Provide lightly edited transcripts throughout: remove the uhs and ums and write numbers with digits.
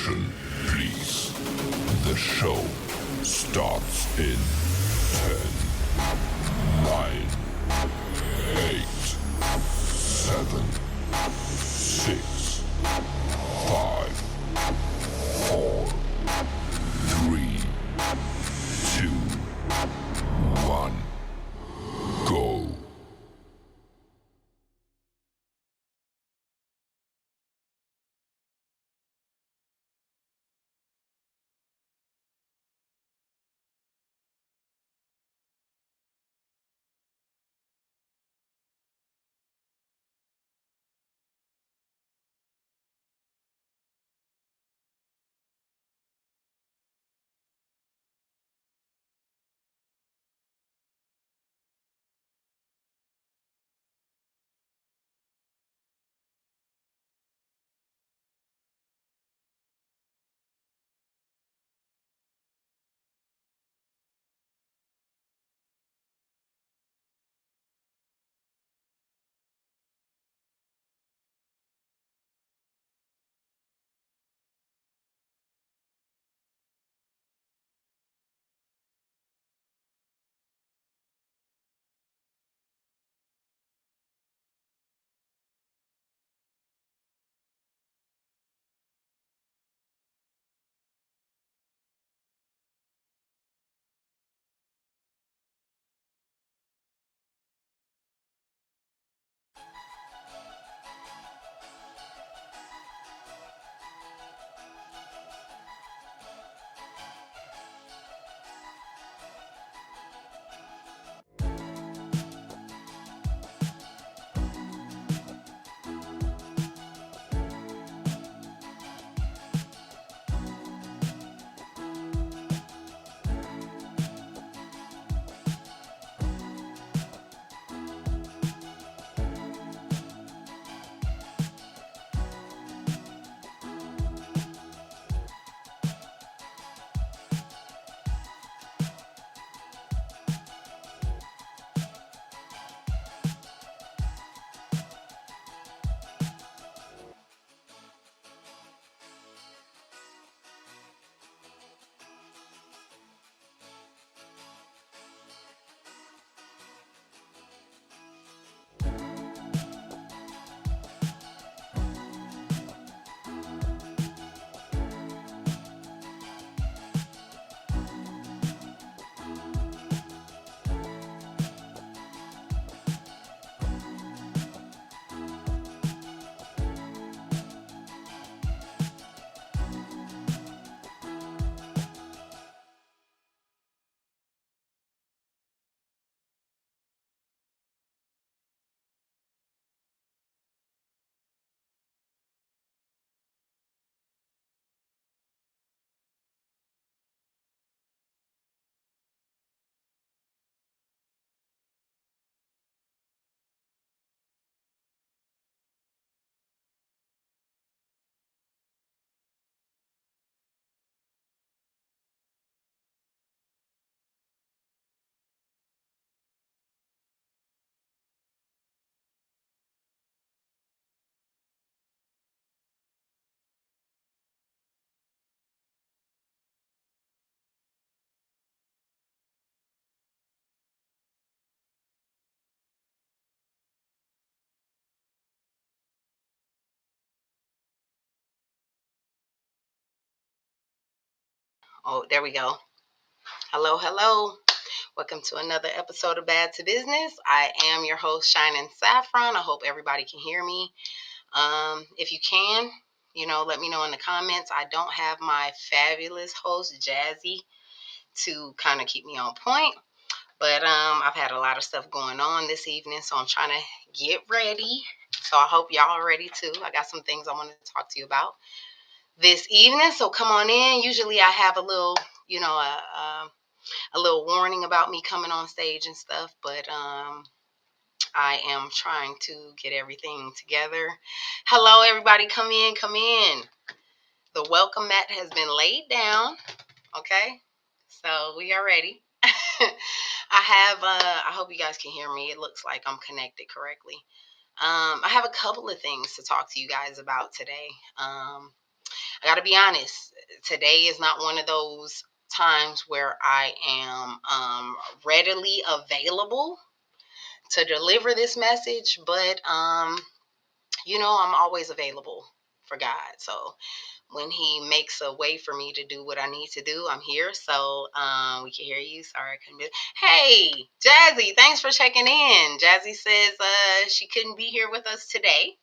Attention, please. The show starts in 10, 9, 8, 7, 6, 5, 4, 3, 2, 1, go. Oh, there we go. Hello, hello. Welcome to another episode of Bad to Business. I am your host, Shynen Saffron. I hope everybody can hear me. If you can, let me know in the comments. I don't have my fabulous host, Jazzy, to kind of keep me on point. But I've had a lot of stuff going on this evening, so I'm trying to get ready. So I hope y'all are ready too. I got some things I want to talk to you about this evening. So come on in. Usually I have a little, a little warning about me coming on stage and stuff, but I am trying to get everything together. Hello, everybody. Come in, come in. The welcome mat has been laid down. Okay, so we are ready. I hope you guys can hear me. It looks like I'm connected correctly. I have a couple of things to talk to you guys about today. I I got to be honest. Today is not one of those times where I am readily available to deliver this message, but I'm always available for God. So when He makes a way for me to do what I need to do, I'm here. So we can hear you. Sorry, I couldn't be. Hey, Jazzy, thanks for checking in. Jazzy says she couldn't be here with us today.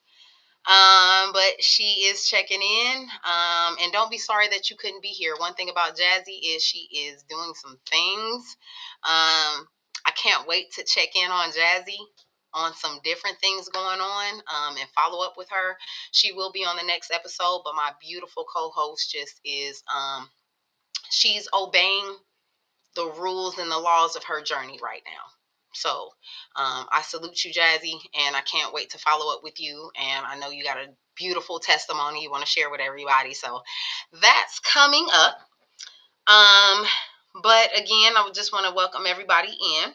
But she is checking in. And don't be sorry that you couldn't be here. One thing about Jazzy is she is doing some things. I can't wait to check in on Jazzy on some different things going on and follow up with her. She will be on the next episode, but my beautiful co-host just is she's obeying the rules and the laws of her journey right now. So I salute you, Jazzy, and I can't wait to follow up with you. And I know you got a beautiful testimony you want to share with everybody. So that's coming up. But again, I just want to welcome everybody in.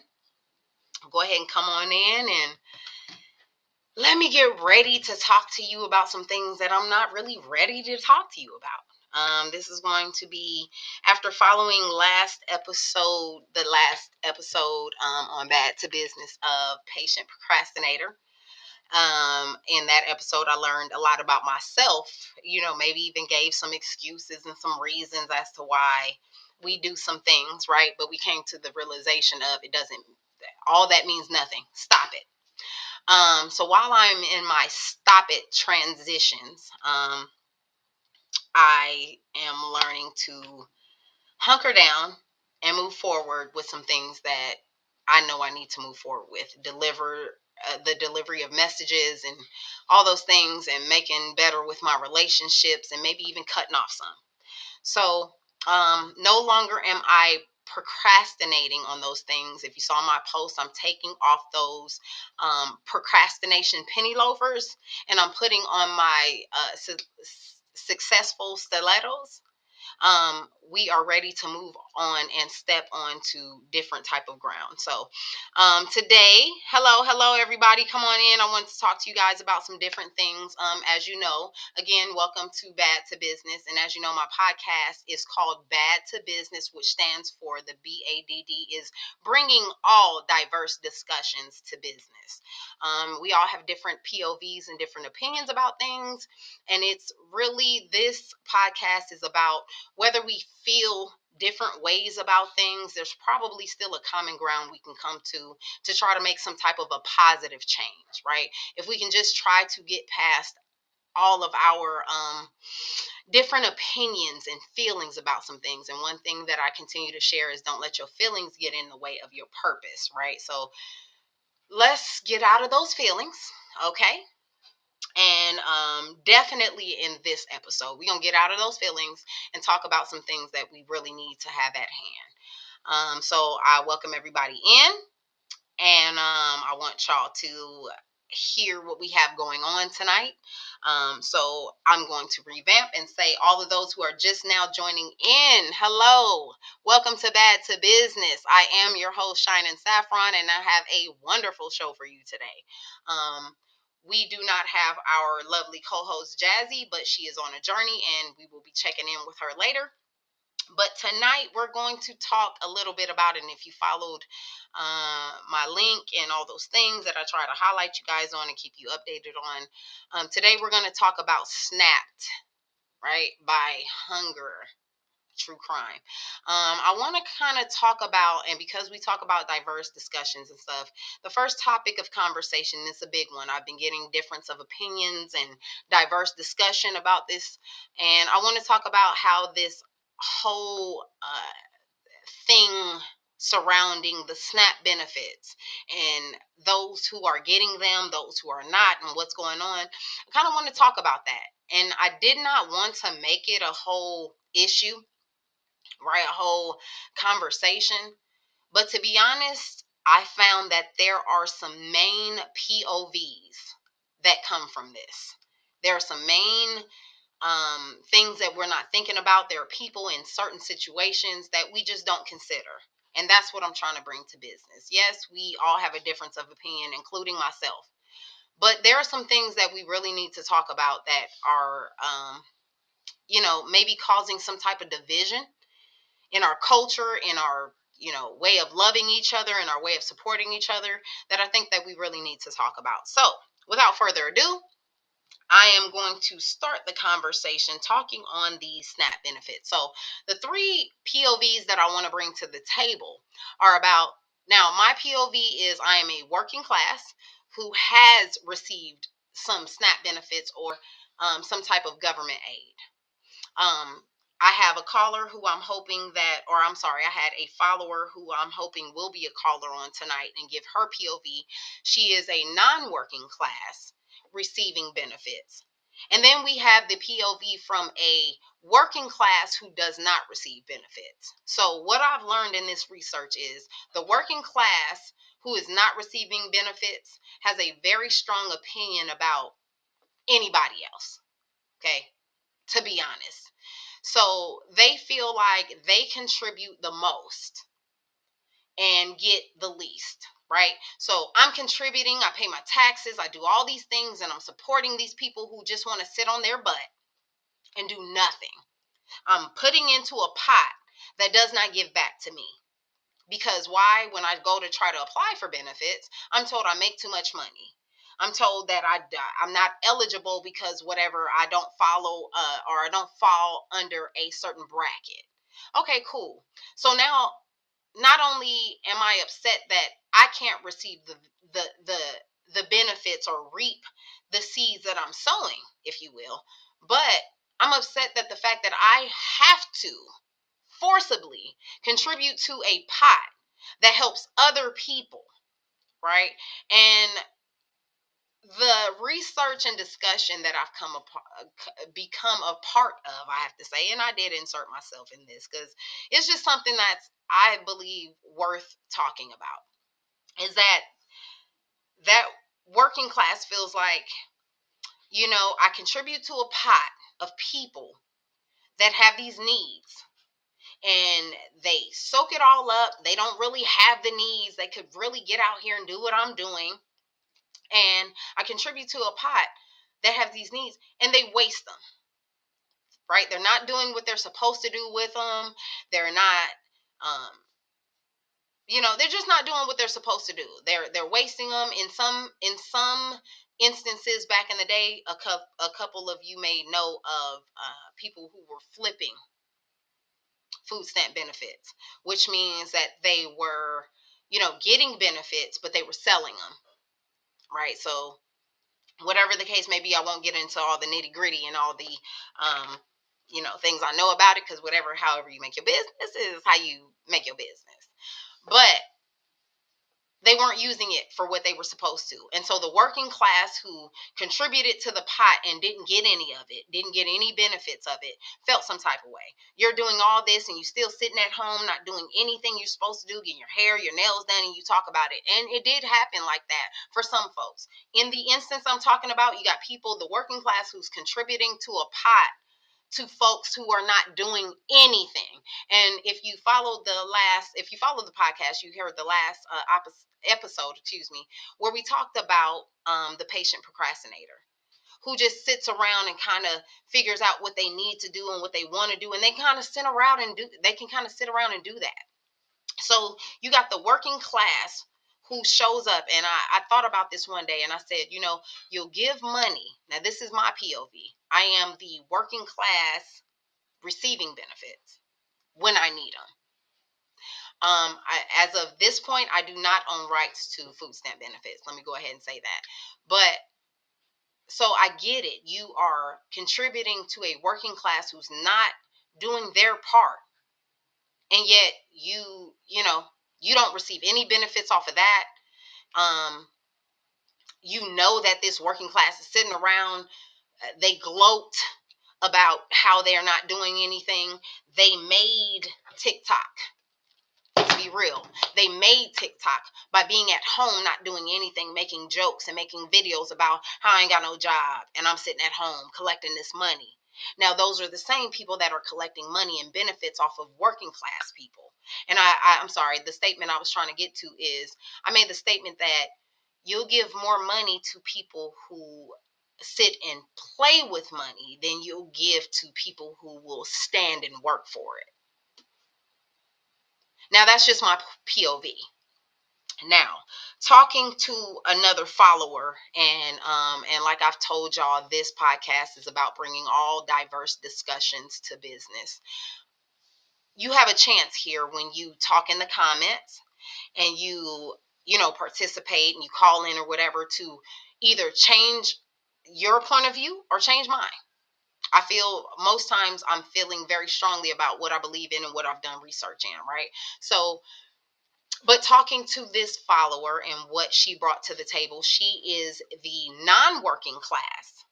Go ahead and come on in and let me get ready to talk to you about some things that I'm not really ready to talk to you about. This is going to be after following the last episode on Bad to Business of Patient Procrastinator. In that episode, I learned a lot about myself, maybe even gave some excuses and some reasons as to why we do some things, right? But we came to the realization of all that means nothing. Stop it. So while I'm in my stop it transitions, I am learning to hunker down and move forward with some things that I know I need to move forward with. The delivery of messages and all those things, and making better with my relationships, and maybe even cutting off some. So no longer am I procrastinating on those things. If you saw my post, I'm taking off those procrastination penny loafers, and I'm putting on my successful stilettos. We are ready to move on and step on to different type of ground. So today, hello everybody, come on in. I want to talk to you guys about some different things. As you know, again, welcome to Bad to Business. And as you know, my podcast is called Bad to Business, which stands for the B.A.D.D, is bringing all diverse discussions to business. We all have different POVs and different opinions about things. And it's really, this podcast is about whether we feel different ways about things, there's probably still a common ground we can come to try to make some type of a positive change, right? If we can just try to get past all of our different opinions and feelings about some things. And one thing that I continue to share is don't let your feelings get in the way of your purpose, right? So let's get out of those feelings, okay? And definitely in this episode, we're going to get out of those feelings and talk about some things that we really need to have at hand. So I welcome everybody in, and I want y'all to hear what we have going on tonight. So I'm going to revamp and say, all of those who are just now joining in, hello, welcome to Bad to Business. I am your host, Shynen Saffron, and I have a wonderful show for you today. We do not have our lovely co-host Jazzy, but she is on a journey, and we will be checking in with her later. But tonight we're going to talk a little bit about it. And if you followed my link and all those things that I try to highlight you guys on and keep you updated on, today we're going to talk about Snapped, right, by Hunger. True crime. I want to kind of talk about, and because we talk about diverse discussions and stuff, the first topic of conversation is a big one. I've been getting difference of opinions and diverse discussion about this, and I want to talk about how this whole thing surrounding the SNAP benefits and those who are getting them, those who are not, and what's going on. I kind of want to talk about that. And I did not want to make it a whole issue, right? A whole conversation. But to be honest, I found that there are some main POVs that come from this. There are some main things that we're not thinking about. There are people in certain situations that we just don't consider. And that's what I'm trying to bring to business. Yes, we all have a difference of opinion, including myself. But there are some things that we really need to talk about that are maybe causing some type of division in our culture, in our, way of loving each other, and our way of supporting each other, that I think that we really need to talk about. So, without further ado, I am going to start the conversation talking on the SNAP benefits. So, the three POVs that I want to bring to the table are about, now, my POV is I am a working class who has received some SNAP benefits or some type of government aid. Um, I have a caller who I'm hoping that, or I'm sorry, I had a follower who I'm hoping will be a caller on tonight and give her POV. She is a non working class receiving benefits. And then we have the POV from a working class who does not receive benefits. So, what I've learned in this research is the working class who is not receiving benefits has a very strong opinion about anybody else. Okay, to be honest. So they feel like they contribute the most and get the least, right? So I'm contributing, I pay my taxes, I do all these things, and I'm supporting these people who just want to sit on their butt and do nothing. I'm putting into a pot that does not give back to me. Because why? When I go to try to apply for benefits, I'm told I make too much money. I'm told that I'm not eligible because whatever, I don't follow or I don't fall under a certain bracket. Okay, cool. So now, not only am I upset that I can't receive the the the benefits or reap the seeds that I'm sowing, if you will, but I'm upset that the fact that I have to forcibly contribute to a pot that helps other people, right? And the research and discussion that I've become a part of, I have to say, and I did insert myself in this because it's just something that's, I believe, worth talking about, is that working class feels like, I contribute to a pot of people that have these needs, and they soak it all up. They don't really have the needs. They could really get out here and do what I'm doing. And I contribute to a pot that have these needs, and they waste them, right? They're not doing what they're supposed to do with them. They're not, um, they're just not doing what they're supposed to do. They're wasting them. In some instances, back in the day, a couple of you may know of people who were flipping food stamp benefits, which means that they were, getting benefits, but they were selling them, right? So whatever the case may be, I won't get into all the nitty gritty and all the, things I know about it, because however you make your business is how you make your business. But they weren't using it for what they were supposed to. And so the working class who contributed to the pot and didn't get any of it, didn't get any benefits of it, felt some type of way. You're doing all this and you still sitting at home, not doing anything you're supposed to do, getting your hair, your nails done, and you talk about it. And it did happen like that for some folks. In the instance I'm talking about, you got people, the working class, who's contributing to a pot to folks who are not doing anything. And if you follow the podcast, you heard the last episode, where we talked about the patient procrastinator who just sits around and kind of figures out what they need to do and what they want to do, and they can kind of sit around and do that. So you got the working class who shows up, and I thought about this one day, and I said, you'll give money. Now, this is my POV. I am the working class receiving benefits when I need them. As of this point, I do not own rights to food stamp benefits. Let me go ahead and say that. But so I get it. You are contributing to a working class who's not doing their part, and yet you don't receive any benefits off of that. Um, that this working class is sitting around. They gloat about how they're not doing anything. They made TikTok. To be real, they made TikTok by being at home, not doing anything, making jokes and making videos about how I ain't got no job and I'm sitting at home collecting this money. Now, those are the same people that are collecting money and benefits off of working class people. And I'm sorry, the statement I was trying to get to is, I made the statement that you'll give more money to people who sit and play with money than you'll give to people who will stand and work for it. Now, that's just my POV. Now, talking to another follower, and like I've told y'all, this podcast is about bringing all diverse discussions to business. You have a chance here when you talk in the comments and you participate and you call in or whatever to either change your point of view or change mine. I feel most times I'm feeling very strongly about what I believe in and what I've done research in, right? So, but talking to this follower and what she brought to the table, she is the non-working class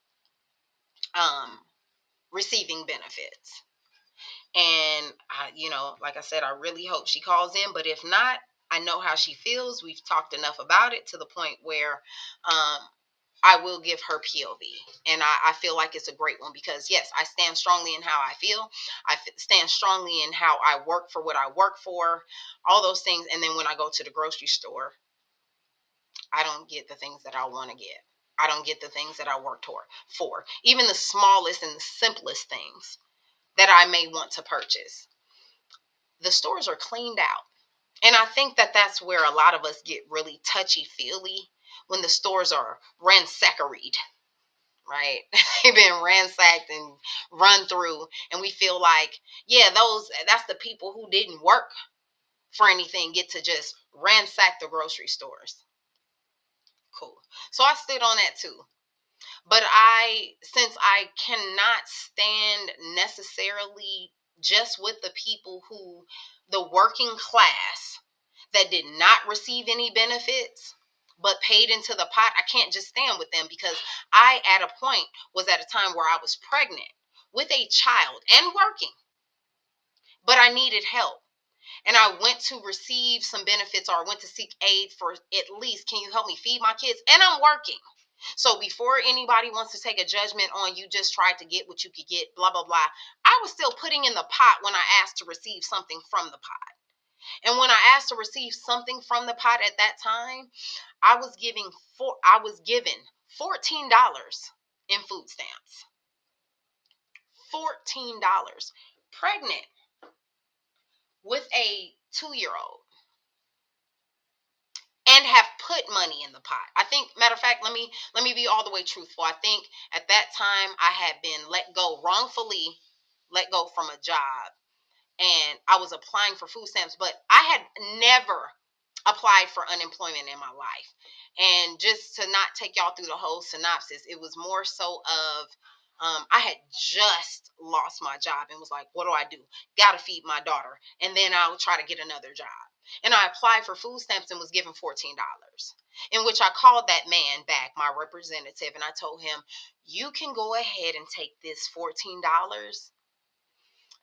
um, receiving benefits. And like I said, I really hope she calls in. But if not, I know how she feels. We've talked enough about it to the point where I will give her POV. And I feel like it's a great one because, yes, I stand strongly in how I feel. Stand strongly in how I work for what I work for, all those things. And then when I go to the grocery store, I don't get the things that I want to get. I don't get the things that I work for. Even the smallest and the simplest things that I may want to purchase. The stores are cleaned out. And I think that that's where a lot of us get really touchy-feely when the stores are ransackeried, right? They've been ransacked and run through. And we feel like, yeah, that's the people who didn't work for anything get to just ransack the grocery stores. Cool. So I stood on that too. But since I cannot stand necessarily just with the people the working class that did not receive any benefits, but paid into the pot, I can't just stand with them because I, at a point, was at a time where I was pregnant with a child and working, but I needed help. And I went to receive some benefits or I went to seek aid for at least, can you help me feed my kids? And I'm working. So before anybody wants to take a judgment on you just tried to get what you could get, blah, blah, blah, I was still putting in the pot when I asked to receive something from the pot. And when I asked to receive something from the pot at that time, I was given $14 in food stamps. $14. Pregnant with a 2-year-old. And have put money in the pot. I think, matter of fact, let me be all the way truthful. I think at that time I had been wrongfully let go from a job, and I was applying for food stamps, but I had never applied for unemployment in my life. And just to not take y'all through the whole synopsis, it was more so of I had just lost my job and was like, what do I do? Gotta feed my daughter. And then I'll try to get another job. And I applied for food stamps and was given $14, in which I called that man back, my representative, and I told him, you can go ahead and take this $14.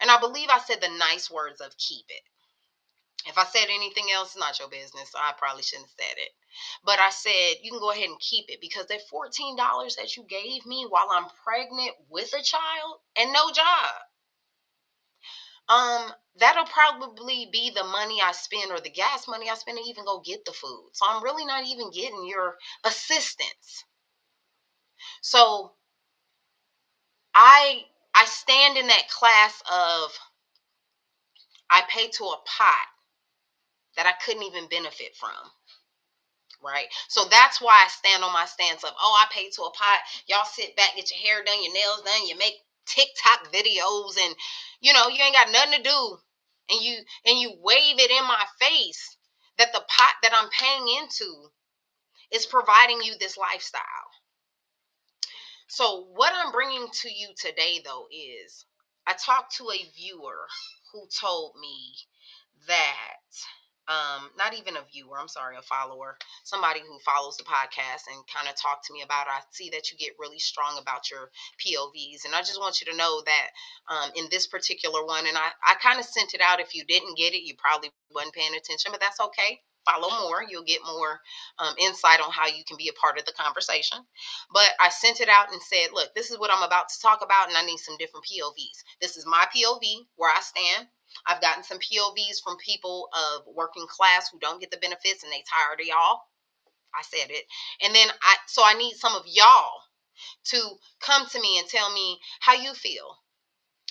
And I believe I said the nice words of keep it. If I said anything else, it's not your business. So I probably shouldn't have said it. But I said, you can go ahead and keep it because that $14 that you gave me while I'm pregnant with a child and no job, that'll probably be the money I spend or the gas money I spend to even go get the food. So I'm really not even getting your assistance. So I stand in that class of I pay to a pot that I couldn't even benefit from. Right. So that's why I stand on my stance of, oh, I pay to a pot. Y'all sit back, get your hair done, your nails done, you make TikTok videos, and you ain't got nothing to do. And you wave it in my face that the pot that I'm paying into is providing you this lifestyle. So what I'm bringing to you today, though, is I talked to a viewer who told me that not even a viewer, I'm sorry, a follower, somebody who follows the podcast and kind of talked to me about it. I see that you get really strong about your POVs, and I just want you to know that in this particular one, and I kind of sent it out. If you didn't get it, you probably wasn't paying attention, but that's okay. Follow more. You'll get more insight on how you can be a part of the conversation. But I sent it out and said, look, this is what I'm about to talk about, and I need some different POVs. This is my POV, where I stand. I've gotten some POVs from people of working class who don't get the benefits and they tired of y'all. I said it. And then I need some of y'all to come to me and tell me how you feel.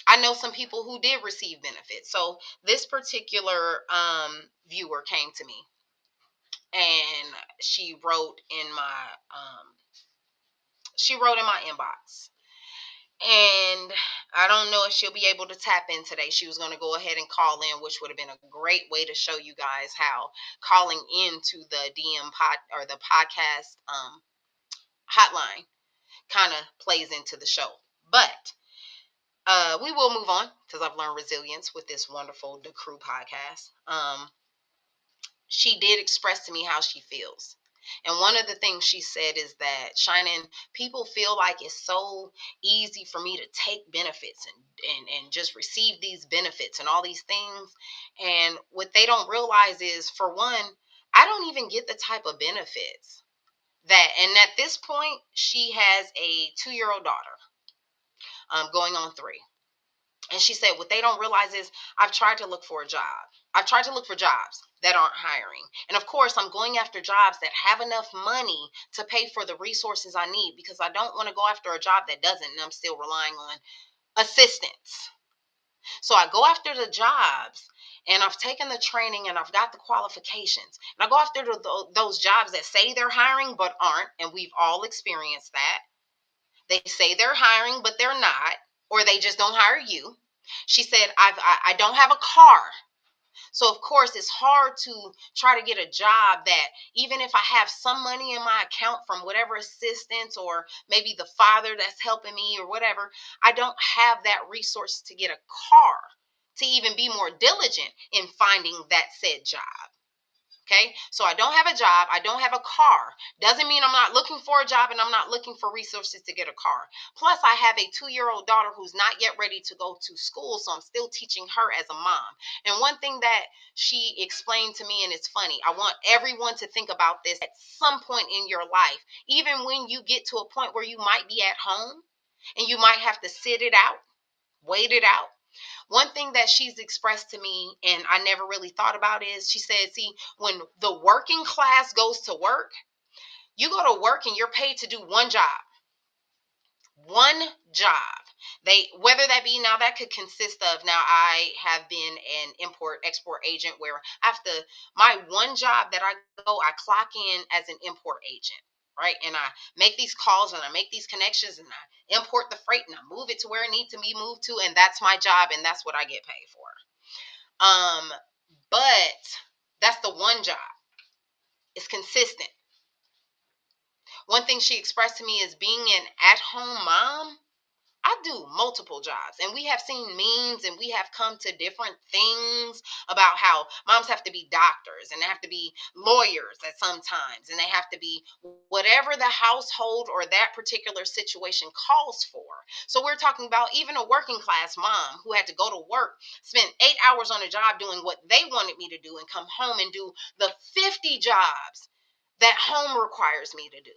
I know some people who did receive benefits. So this particular viewer came to me and she wrote in my inbox. And I don't know if she'll be able to tap in today. She was going to go ahead and call in, which would have been a great way to show you guys how calling into the DM pod or the podcast hotline kind of plays into the show. But we will move on because I've learned resilience with this wonderful The Crew podcast. She did express to me how she feels. And one of the things she said is that, Shynen, people feel like it's so easy for me to take benefits and just receive these benefits and all these things. And what they don't realize is, for one, I don't even get the type of benefits that, and at this point, she has a 2-year-old daughter going on 3. And she said, what they don't realize is I've tried to look for a job. I've tried to look for jobs that aren't hiring. And of course, I'm going after jobs that have enough money to pay for the resources I need, because I don't want to go after a job that doesn't, and I'm still relying on assistance. So I go after the jobs, and I've taken the training and I've got the qualifications. And I go after those jobs that say they're hiring but aren't, and we've all experienced that. They say they're hiring, but they're not, or they just don't hire you. She said, I don't have a car. So, of course, it's hard to try to get a job that, even if I have some money in my account from whatever assistance or maybe the father that's helping me or whatever, I don't have that resource to get a car to even be more diligent in finding that said job. Okay, so I don't have a job. I don't have a car. Doesn't mean I'm not looking for a job and I'm not looking for resources to get a car. Plus, I have a 2-year-old daughter who's not yet ready to go to school, so I'm still teaching her as a mom. And one thing that she explained to me, and it's funny, I want everyone to think about this at some point in your life, even when you get to a point where you might be at home and you might have to sit it out, wait it out. One thing that she's expressed to me, and I never really thought about, is she said, see, when the working class goes to work, you go to work and you're paid to do one job. One job. Whether that be, now that could consist of, now I have been an import export agent where after my one job that I clock in as an import agent, right? And I make these calls and I make these connections and I import the freight and I move it to where it needs to be moved to, and that's my job and that's what I get paid for. But that's the one job. It's consistent. One thing she expressed to me is, being an at-home mom, I do multiple jobs, and we have seen memes and we have come to different things about how moms have to be doctors and they have to be lawyers at some times, and they have to be whatever the household or that particular situation calls for. So we're talking about even a working class mom who had to go to work, spend 8 hours on a job doing what they wanted me to do, and come home and do the 50 jobs that home requires me to do.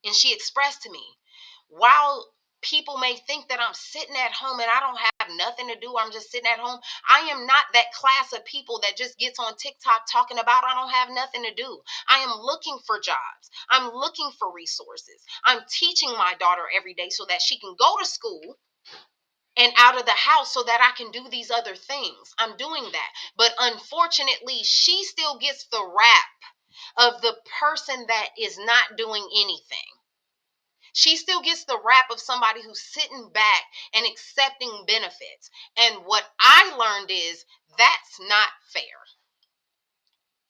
And she expressed to me, while people may think that I'm sitting at home and I don't have nothing to do, I'm just sitting at home, I am not that class of people that just gets on TikTok talking about I don't have nothing to do. I am looking for jobs. I'm looking for resources. I'm teaching my daughter every day so that she can go to school and out of the house so that I can do these other things. I'm doing that. But unfortunately, she still gets the rap of the person that is not doing anything. She still gets the rap of somebody who's sitting back and accepting benefits. And what I learned is, that's not fair.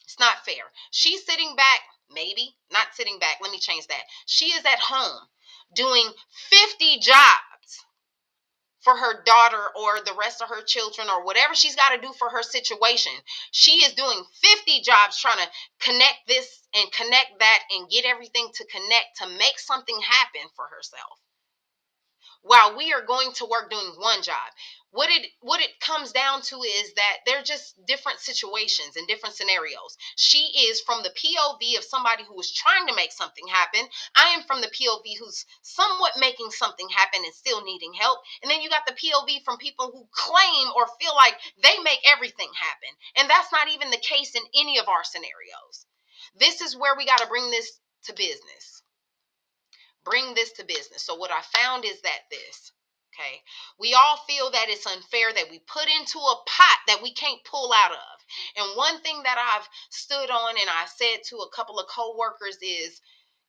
It's not fair. She's sitting back, maybe not sitting back. Let me change that. She is at home doing 50 jobs for her daughter or the rest of her children or whatever she's got to do for her situation. She is doing 50 jobs trying to connect this and connect that and get everything to connect to make something happen for herself, while we are going to work doing one job. What it comes down to is that they're just different situations and different scenarios. She is from the POV of somebody who is trying to make something happen. I am from the POV who's somewhat making something happen and still needing help. And then you got the POV from people who claim or feel like they make everything happen. And that's not even the case in any of our scenarios. This is where we got to bring this to business. bring this to business. So what I found is that okay, we all feel that it's unfair that we put into a pot that we can't pull out of. And one thing that I've stood on and I said to a couple of coworkers is,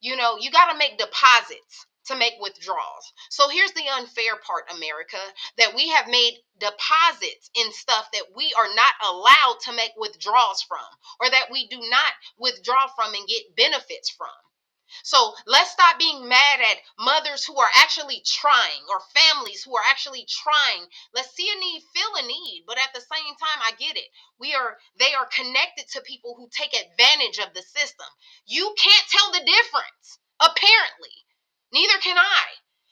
you got to make deposits to make withdrawals. So here's the unfair part, America, that we have made deposits in stuff that we are not allowed to make withdrawals from, or that we do not withdraw from and get benefits from. So let's stop being mad at mothers who are actually trying, or families who are actually trying. Let's see a need, feel a need, but at the same time, I get it. They are connected to people who take advantage of the system. You can't tell the difference, apparently. Neither can I.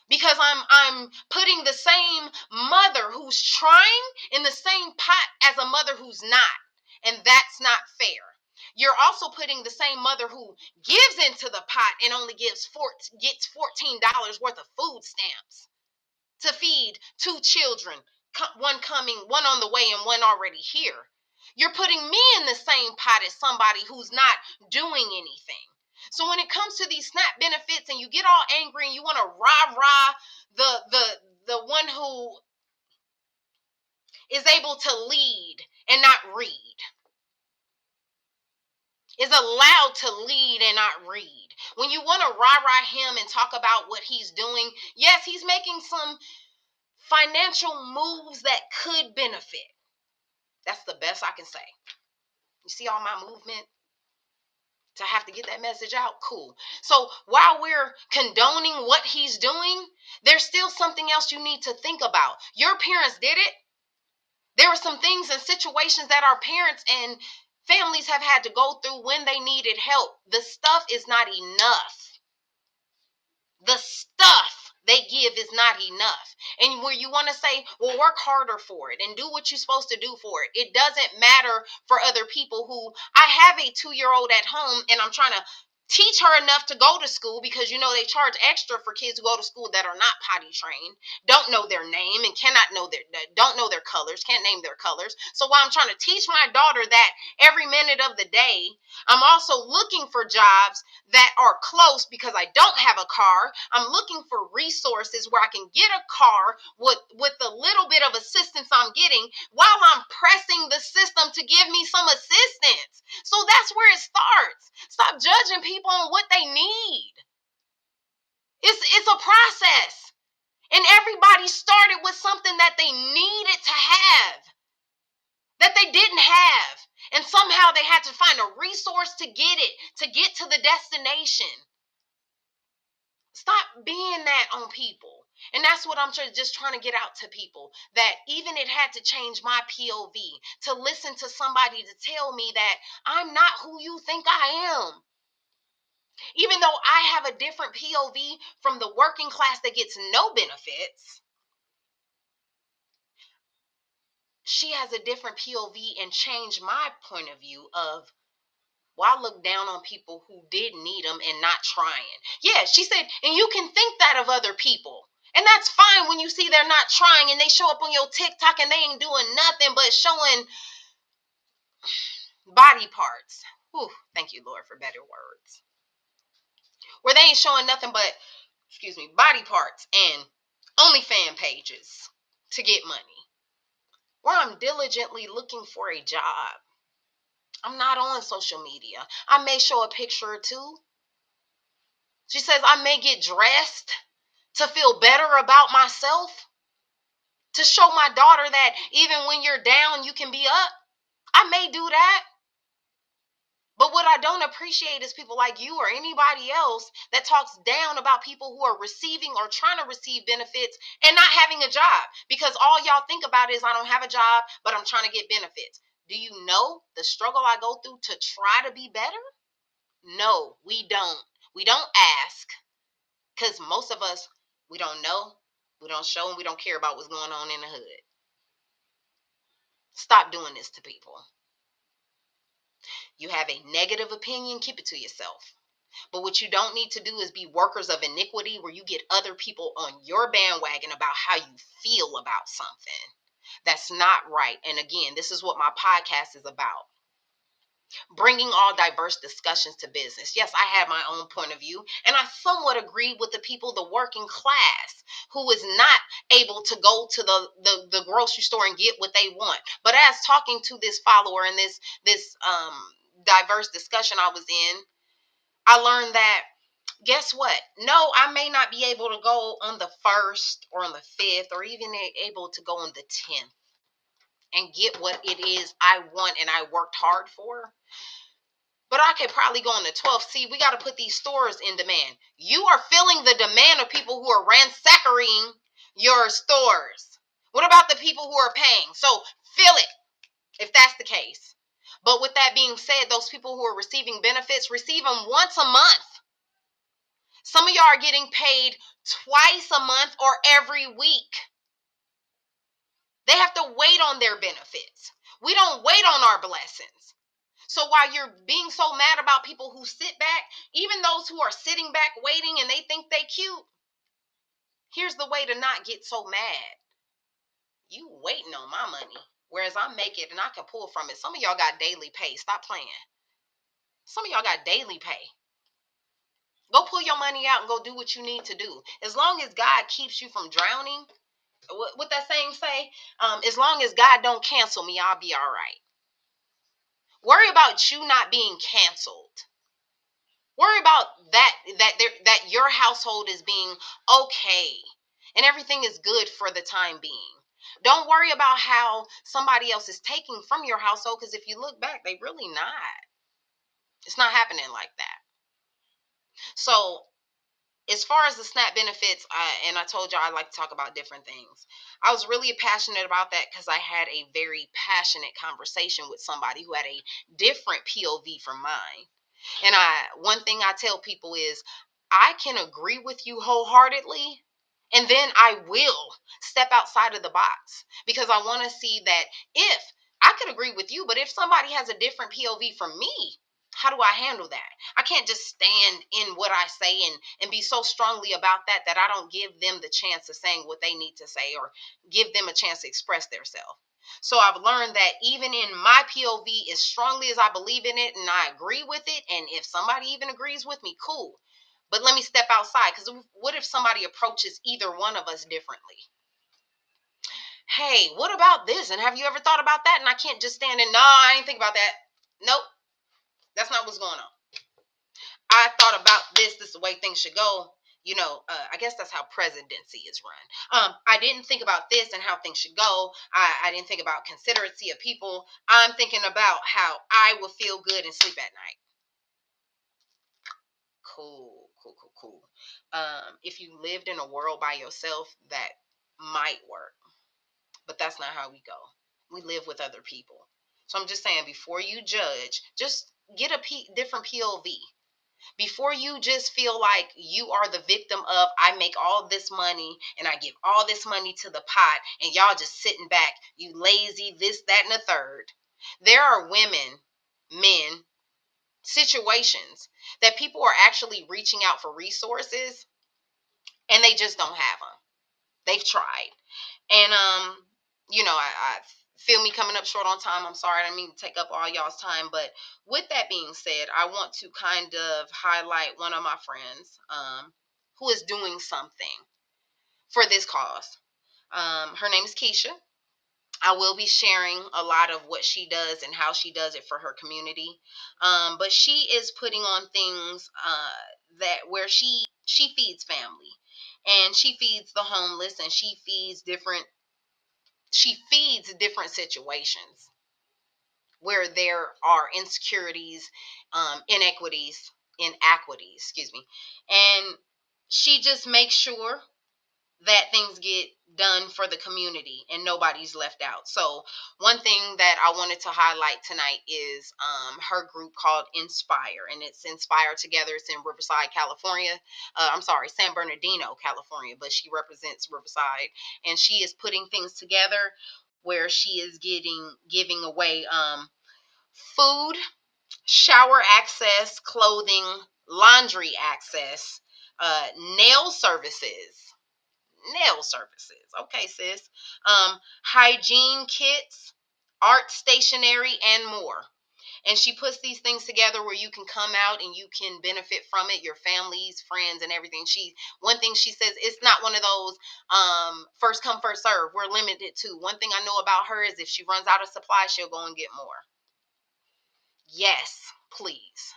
Because I'm putting the same mother who's trying in the same pot as a mother who's not. And that's not fair. You're also putting the same mother who gives into the pot and only gets $14 worth of food stamps to feed two children, one coming, one on the way, and one already here. You're putting me in the same pot as somebody who's not doing anything. So when it comes to these SNAP benefits and you get all angry and you want to rah-rah the one who is able to lead and not read, is allowed to lead and not read. When you want to rah-rah him and talk about what he's doing, yes, he's making some financial moves that could benefit. That's the best I can say. You see all my movement to have to get that message out? Cool. So while we're condoning what he's doing, there's still something else you need to think about. Your parents did it. There were some things and situations that our parents and families have had to go through when they needed help. The stuff is not enough. The stuff they give is not enough. And where you want to say, well, work harder for it and do what you're supposed to do for it. It doesn't matter for other people who, I have a 2-year-old at home and I'm trying to teach her enough to go to school because, they charge extra for kids who go to school that are not potty trained, don't know their name and don't know their colors, can't name their colors. So while I'm trying to teach my daughter that every minute of the day, I'm also looking for jobs that are close because I don't have a car. I'm looking for resources where I can get a car with the little bit of assistance I'm getting while I'm pressing the system to give me some assistance. So that's where it starts. Stop judging people on what they need. It's a process. And everybody started with something that they needed to have, that they didn't have. And somehow they had to find a resource to get it, to get to the destination. Stop being that on people. And that's what I'm just trying to get out to people, that even it had to change my POV to listen to somebody to tell me that I'm not who you think I am. Even though I have a different POV from the working class that gets no benefits, she has a different POV and changed my point of view of, well, I look down on people who did need them and not trying. Yeah, she said, and you can think that of other people. And that's fine when you see they're not trying and they show up on your TikTok and they ain't doing nothing but showing body parts. Whew, thank you, Lord, for better words. Where they ain't showing nothing but, body parts and OnlyFans pages to get money. Where I'm diligently looking for a job. I'm not on social media. I may show a picture or two. She says I may get dressed to feel better about myself, to show my daughter that even when you're down, you can be up. I may do that. But what I don't appreciate is people like you or anybody else that talks down about people who are receiving or trying to receive benefits and not having a job. Because all y'all think about is, I don't have a job, but I'm trying to get benefits. Do you know the struggle I go through to try to be better? No, we don't. We don't ask. Because most of us, we don't know, we don't show, and we don't care about what's going on in the hood. Stop doing this to people. You have a negative opinion, keep it to yourself. But what you don't need to do is be workers of iniquity where you get other people on your bandwagon about how you feel about something. That's not right. And again, this is what my podcast is about. bringing all diverse discussions to business. Yes, I have my own point of view, and I somewhat agree with the people, the working class, who is not able to go to the grocery store and get what they want. But as talking to this follower in this diverse discussion I was in, I learned that, guess what? No, I may not be able to go on the 1st or on the 5th or even able to go on the 10th and get what it is I want and I worked hard for. But I could probably go on the 12th. See, we got to put these stores in demand. You are filling the demand of people who are ransacking your stores. What about the people who are paying? So fill it if that's the case. But with that being said, those people who are receiving benefits receive them once a month. Some of y'all are getting paid twice a month or every week. They have to wait on their benefits. We don't wait on our blessings. So while you're being so mad about people who sit back, even those who are sitting back waiting and they think they cute, here's the way to not get so mad. You waiting on my money, whereas I make it and I can pull from it. Some of y'all got daily pay. Stop playing. Some of y'all got daily pay. Go pull your money out and go do what you need to do. As long as God keeps you from drowning, what that saying say? As long as God don't cancel me, I'll be all right. Worry about you not being canceled. Worry about that your household is being okay and everything is good for the time being. Don't worry about how somebody else is taking from your household, because if you look back, they really not. It's not happening like that. So as far as the SNAP benefits, and I told y'all I like to talk about different things. I was really passionate about that because I had a very passionate conversation with somebody who had a different POV from mine. And one thing I tell people is I can agree with you wholeheartedly, and then I will step outside of the box because I want to see that if I could agree with you, but if somebody has a different POV from me, how do I handle that? I can't just stand in what I say and be so strongly about that I don't give them the chance of saying what they need to say or give them a chance to express themselves. So I've learned that even in my POV, as strongly as I believe in it and I agree with it, and if somebody even agrees with me, cool. But let me step outside, because what if somebody approaches either one of us differently? Hey, what about this? And have you ever thought about that? And I can't just stand in, no, I ain't think about that. Nope, that's not what's going on. I thought about this. This is the way things should go. I guess that's how presidency is run. I didn't think about this and how things should go. I didn't think about consideracy of people. I'm thinking about how I will feel good and sleep at night. Cool, cool, cool, cool. If you lived in a world by yourself, that might work, but that's not how we go. We live with other people. So I'm just saying, before you judge, just get a different POV. Before you just feel like you are the victim of, I make all this money and I give all this money to the pot and y'all just sitting back, you lazy, this, that, and the third. There are women, men, situations that people are actually reaching out for resources and they just don't have them. They've tried. And I feel me coming up short on time. I'm sorry, I didn't mean to take up all y'all's time. But with that being said, I want to kind of highlight one of my friends who is doing something for this cause. Her name is Keisha. I will be sharing a lot of what she does and how she does it for her community. But she is putting on things that where she feeds family, and she feeds the homeless, and she feeds different situations where there are insecurities, inequities, excuse me. And she just makes sure that things get done for the community and nobody's left out. So one thing that I wanted to highlight tonight is her group called Inspire, and it's Inspire Together. It's in Riverside, California. I'm sorry, San Bernardino, California, but she represents Riverside, and she is putting things together where she is giving away food, shower access, clothing, laundry access, nail services. Nail services. Okay, sis. Hygiene kits, art stationery, and more. And she puts these things together where you can come out and you can benefit from it, your families, friends, and everything. One thing she says, it's not one of those first come, first serve. We're limited to. One thing I know about her is if she runs out of supply, she'll go and get more. Yes, please.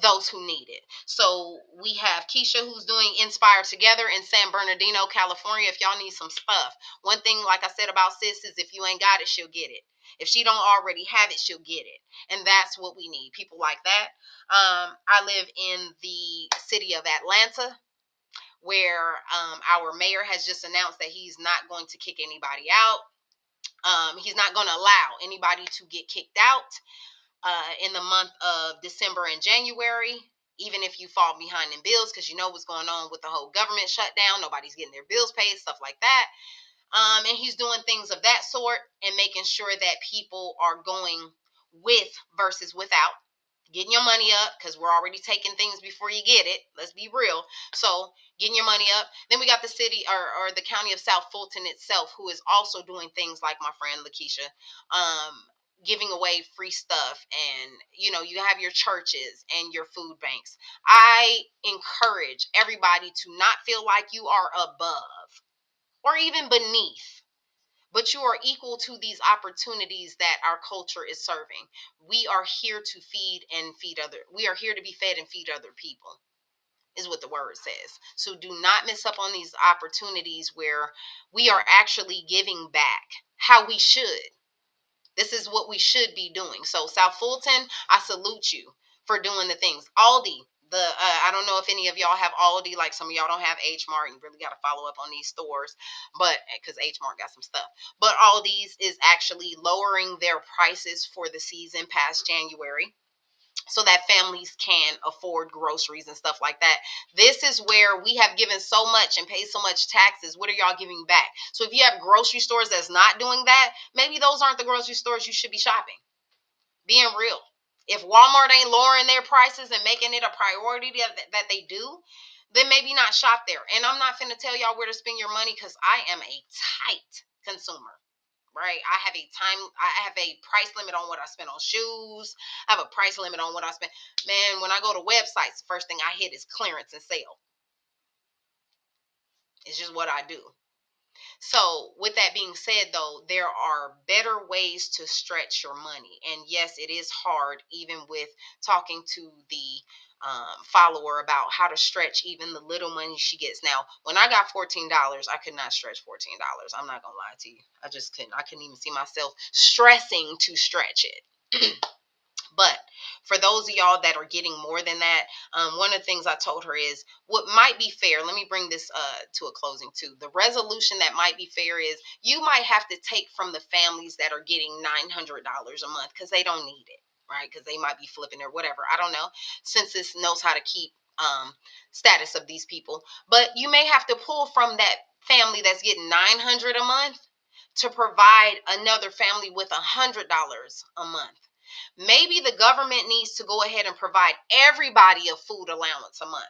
Those who need it. So we have Keisha, who's doing Inspire Together in San Bernardino, California. If y'all need some stuff, one thing, like I said about sis, is if you ain't got it, she'll get it. If she don't already have it, she'll get it. And that's what we need, people like that. I live in the city of Atlanta, where our mayor has just announced that he's not going to kick anybody out. He's not going to allow anybody to get kicked out in the month of December and January, even if you fall behind in bills, because you know what's going on with the whole government shutdown. Nobody's getting their bills paid, stuff like that. And he's doing things of that sort and making sure that people are going with versus without. Getting your money up, because we're already taking things before you get it. Let's be real. So getting your money up. Then we got the city or the county of South Fulton itself, who is also doing things like my friend Lakeisha, giving away free stuff. And, you have your churches and your food banks. I encourage everybody to not feel like you are above or even beneath, but you are equal to these opportunities that our culture is serving. We are here to we are here to be fed and feed other people, is what the word says. So do not miss up on these opportunities where we are actually giving back how we should. This is what we should be doing. So South Fulton, I salute you for doing the things. Aldi, I don't know if any of y'all have Aldi, like some of y'all don't have H Mart. You really got to follow up on these stores, but because H Mart got some stuff. But Aldi's is actually lowering their prices for the season past January, so that families can afford groceries and stuff like that. This is where we have given so much and paid so much taxes. What are y'all giving back? So if you have grocery stores that's not doing that, maybe those aren't the grocery stores you should be shopping. Being real. If Walmart ain't lowering their prices and making it a priority that they do, then maybe not shop there. And I'm not finna tell y'all where to spend your money, because I am a tight consumer. Right? I have a price limit on what I spend on shoes. I have a price limit on what I spend. Man, when I go to websites, the first thing I hit is clearance and sale. It's just what I do. So with that being said, though, there are better ways to stretch your money. And yes, it is hard, even with talking to the follower about how to stretch even the little money she gets. Now, when I got $14, I could not stretch $14. I'm not going to lie to you. I just couldn't. I couldn't even see myself stressing to stretch it. But for those of y'all that are getting more than that, one of the things I told her is what might be fair. Let me bring this to a closing too. The resolution that might be fair is you might have to take from the families that are getting $900 a month because they don't need it, right? Because they might be flipping or whatever. I don't know. Census knows how to keep status of these people, but you may have to pull from that family that's getting $900 a month to provide another family with $100 a month. Maybe the government needs to go ahead and provide everybody a food allowance a month.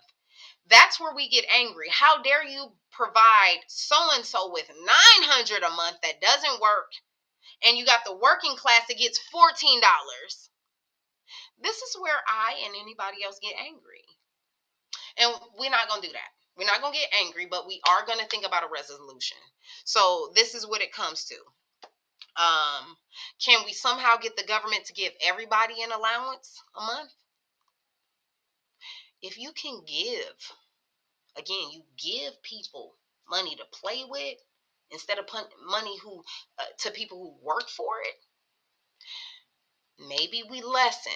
That's where we get angry. How dare you provide so-and-so with $900 a month that doesn't work, and you got the working class that gets $14. This is where I and anybody else get angry. And we're not going to do that. We're not going to get angry, but we are going to think about a resolution. So this is what it comes to. Can we somehow get the government to give everybody an allowance a month? If you can give, again, you give people money to play with instead of money to people who work for it. Maybe we lessen,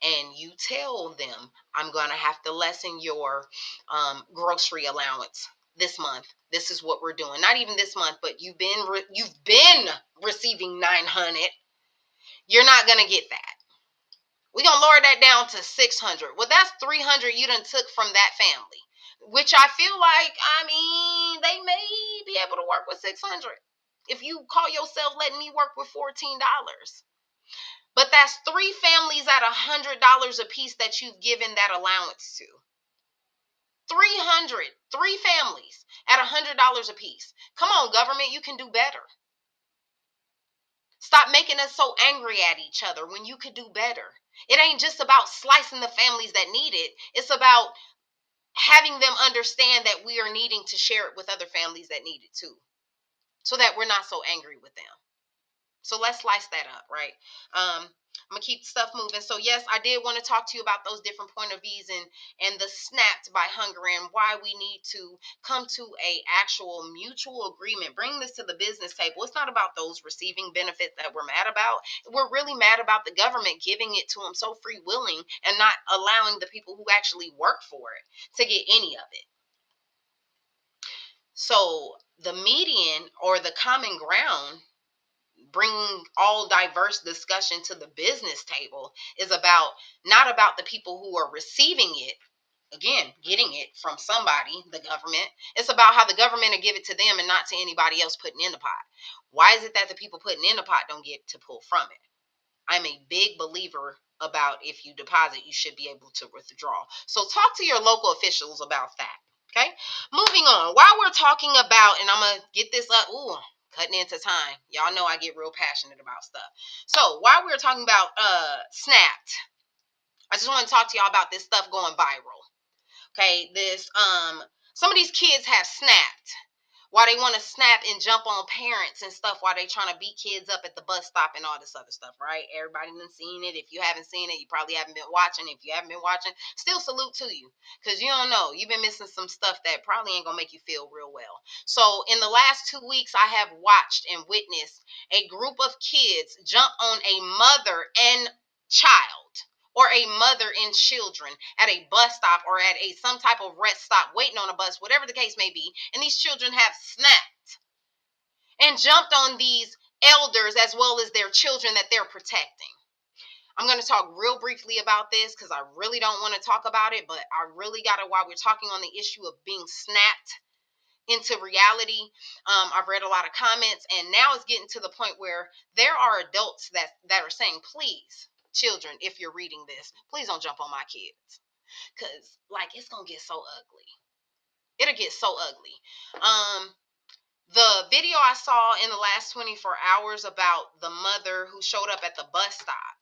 and you tell them, I'm going to have to lessen your grocery allowance this month. This is what we're doing. Not even this month, but you've been receiving 900. You're not going to get that. We're going to lower that down to 600. Well, that's 300 you done took from that family, which I feel like, they may be able to work with 600 if you call yourself letting me work with $14. But that's three families at $100 a piece that you've given that allowance to. 3 families at $100 a piece. Come on, government, you can do better. Stop making us so angry at each other when you could do better. It ain't just about slicing the families that need it. It's about having them understand that we are needing to share it with other families that need it too, so that we're not so angry with them. So let's slice that up, right? I'm gonna keep stuff moving. So yes, I did want to talk to you about those different point of views and the snapped by hunger and why we need to come to a actual mutual agreement. Bring this to the business table. It's not about those receiving benefits that we're mad about. We're really mad about the government giving it to them so free willing and not allowing the people who actually work for it to get any of it. So the median or the common ground, bringing all diverse discussion to the business table, is about not about the people who are receiving it, again getting it from somebody, the government. It's about how the government will give it to them and not to anybody else putting in the pot. Why is it that the people putting in the pot don't get to pull from it? I'm a big believer about if you deposit, you should be able to withdraw. So talk to your local officials about that. Okay, moving on. While we're talking about, and I'm gonna get this up, cutting into time. Y'all know I get real passionate about stuff. So while we're talking about Snapped, I just want to talk to y'all about this stuff going viral. Okay, this some of these kids have snapped. Why they want to snap and jump on parents and stuff while they trying to beat kids up at the bus stop and all this other stuff, right? Everybody done seen it. If you haven't seen it, you probably haven't been watching. If you haven't been watching, still salute to you, because you don't know. You've been missing some stuff that probably ain't going to make you feel real well. So in the last 2 weeks, I have watched and witnessed a group of kids jump on a mother and child, or a mother and children, at a bus stop or at a some type of rest stop waiting on a bus, whatever the case may be, and these children have snapped and jumped on these elders as well as their children that they're protecting. I'm going to talk real briefly about this because I really don't want to talk about it, but I really got to, while we're talking on the issue of being snapped into reality. I've read a lot of comments, and now it's getting to the point where there are adults that are saying, please, children, if you're reading this, please don't jump on my kids, because like it's gonna get so ugly. It'll get so ugly. The video I saw in the last 24 hours about the mother who showed up at the bus stop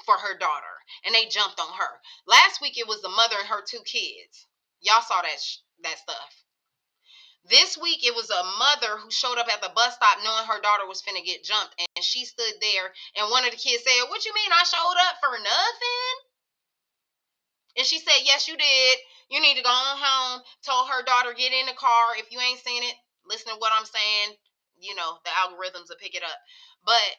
for her daughter and they jumped on her. Last week it was the mother and her 2 kids. Y'all saw that stuff. This week, it was a mother who showed up at the bus stop knowing her daughter was finna get jumped, and she stood there, and one of the kids said, "What you mean I showed up for nothing?" And she said, "Yes, you did. You need to go on home." Told her daughter, "Get in the car. If you ain't seen it, listen to what I'm saying. You know, the algorithms will pick it up." But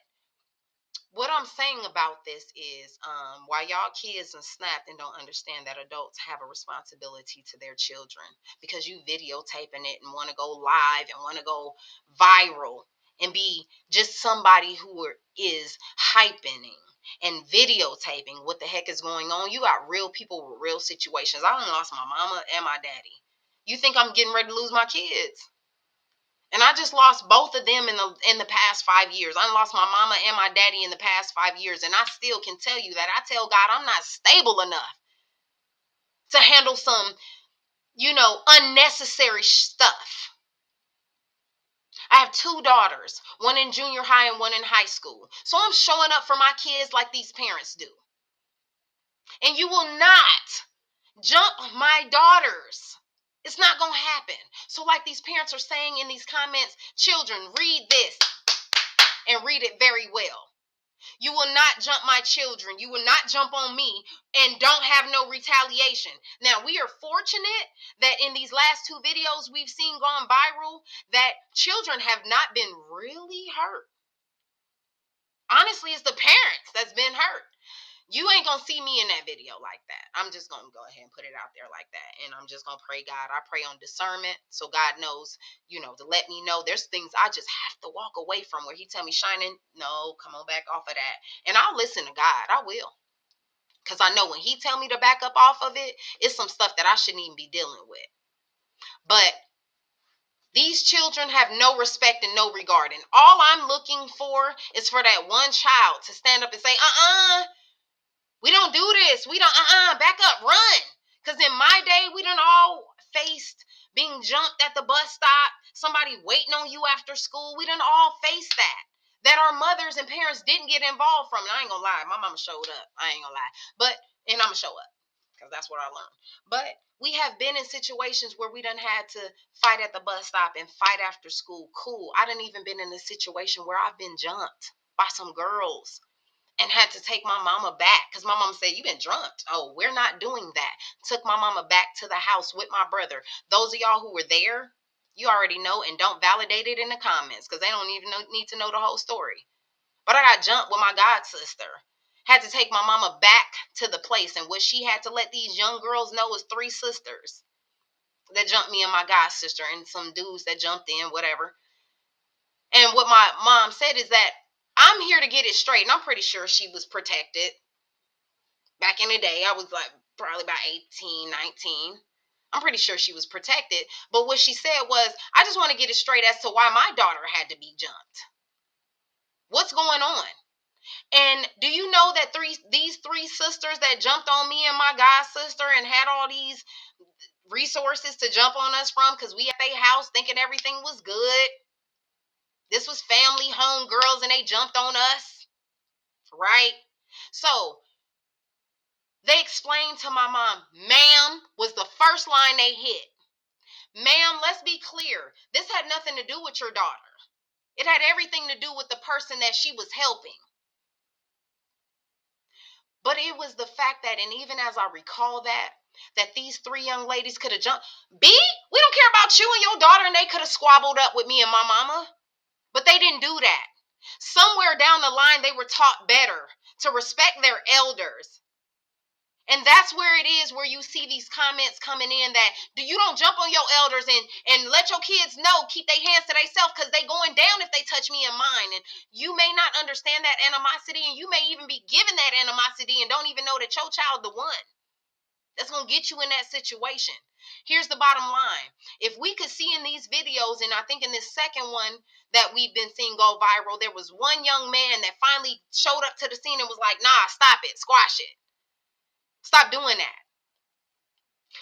what I'm saying about this is, why y'all kids and snapped and don't understand that adults have a responsibility to their children, because you videotaping it and want to go live and want to go viral and be just somebody who is hyping and videotaping what the heck is going on. You got real people with real situations. I done lost my mama and my daddy. You think I'm getting ready to lose my kids? And I just lost both of them in the past 5 years. I lost my mama and my daddy in the past 5 years. And I still can tell you that I tell God I'm not stable enough to handle some, unnecessary stuff. I have 2 daughters, one in junior high and one in high school. So I'm showing up for my kids like these parents do. And you will not jump my daughters. It's not going to happen. So like these parents are saying in these comments, children, read this and read it very well. You will not jump my children. You will not jump on me and don't have no retaliation. Now, we are fortunate that in these last 2 videos we've seen gone viral, that children have not been really hurt. Honestly, it's the parents that's been hurt. You ain't gonna see me in that video like that. I'm just gonna go ahead and put it out there like that. And I'm just gonna pray God. I pray on discernment, so God knows, to let me know there's things I just have to walk away from, where he tell me, Shynen, no, come on back off of that. And I'll listen to God. I will. Because I know when he tell me to back up off of it, it's some stuff that I shouldn't even be dealing with. But these children have no respect and no regard. And all I'm looking for is for that one child to stand up and say, we don't do this. We don't, back up, run. Because in my day, we done all faced being jumped at the bus stop, somebody waiting on you after school. We done all faced that. that our mothers and parents didn't get involved from. And I ain't gonna lie, my mama showed up. I ain't gonna lie. And I'm gonna show up because that's what I learned. But we have been in situations where we done had to fight at the bus stop and fight after school. Cool. I done even been in a situation where I've been jumped by some girls and had to take my mama back because my mama said, "You been drugged." Oh, we're not doing that. Took my mama back to the house with my brother. Those of y'all who were there, you already know, and don't validate it in the comments because they don't even need to know the whole story. But I got jumped with my god sister. Had to take my mama back to the place, and what she had to let these young girls know is 3 sisters that jumped me and my god sister, and some dudes that jumped in, whatever. And what my mom said is that I'm here to get it straight, and I'm pretty sure she was protected. Back in the day, I was like probably about 18, 19. I'm pretty sure she was protected. But what she said was, I just want to get it straight as to why my daughter had to be jumped. What's going on? And do you know that these 3 sisters that jumped on me and my god sister and had all these resources to jump on us from because we at their house thinking everything was good. This was family home girls and they jumped on us, right? So they explained to my mom, "Ma'am," was the first line they hit. "Ma'am, let's be clear. This had nothing to do with your daughter. It had everything to do with the person that she was helping." But it was the fact that, and even as I recall that these 3 young ladies could have jumped. B, we don't care about you and your daughter, and they could have squabbled up with me and my mama. But they didn't do that. Somewhere down the line, they were taught better to respect their elders. And that's where it is where you see these comments coming in that you don't jump on your elders and let your kids know, keep their hands to themselves because they going down if they touch me and mine. And you may not understand that animosity, and you may even be given that animosity and don't even know that your child the one that's going to get you in that situation. Here's the bottom line. If we could see in these videos, and I think in this second one that we've been seeing go viral, there was one young man that finally showed up to the scene and was like, "Nah, stop it, squash it. Stop doing that."